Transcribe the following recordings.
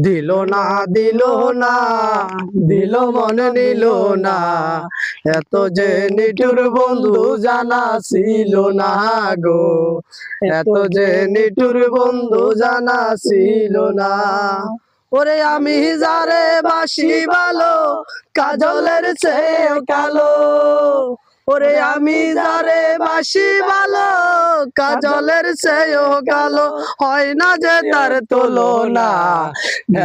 দিল না দিল না দিল মন নিল না, এত যে নিঠুর বন্ধু জানা ছিল না গো, এত যে নিঠুর বন্ধু জানা ছিল না। ওরে আমি যারে বাসি ভালো, কাজলের চেয়ে কালো। ওরে আমি যারে বাসি ভালো, কাজলের চেয়েও কালো। হয় না যে তার তুলনা,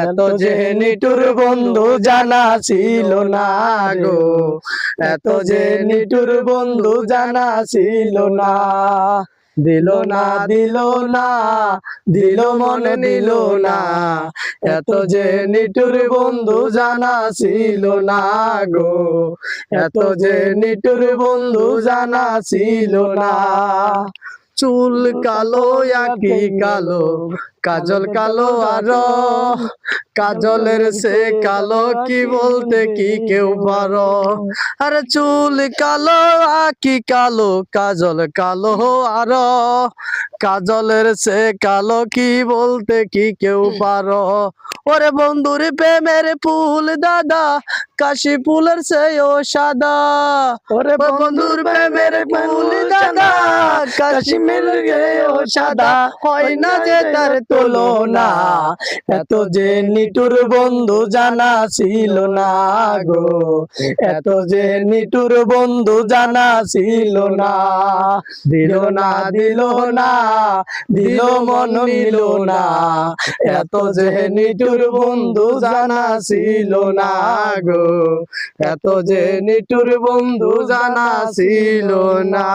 এত যে নিঠুর বন্ধু জানা ছিল না গো, এত যে নিঠুর বন্ধু জানা ছিল না। দিল না দিল না দিল মন নিল না, এত যে নিঠুর বন্ধু জানা ছিল না গো, এত যে নিঠুর বন্ধু জানা ছিল না। চুল কালো আঁখি কালো, কাজল কালো আরো, কাজলের সে কালো কি বলতে কি কেউ পারো। আরে চুল কালো আঁখি কালো, কাজল কালো আরো, কাজলের সে কালো কি বলতে কি কেউ পারো। ওরে বন্ধুর প্রেমের ফুল দাদা, কাশি ফুলের চেয়েও সাদা। ওরে বন্ধুর প্রেমের ফুল দাদা, কাশ্মীর গেও সাদা। হয় না যে তার তুলনা, এত যে নিঠুর বন্ধু জানা ছিল না গো, এত যে নিঠুর বন্ধু জানা ছিল না। দিল না দিল না দিল মন নিল না, এত যে নিঠুর বন্ধু জানা ছিল না গো, এত যে নিঠুর বন্ধু জানা ছিল না।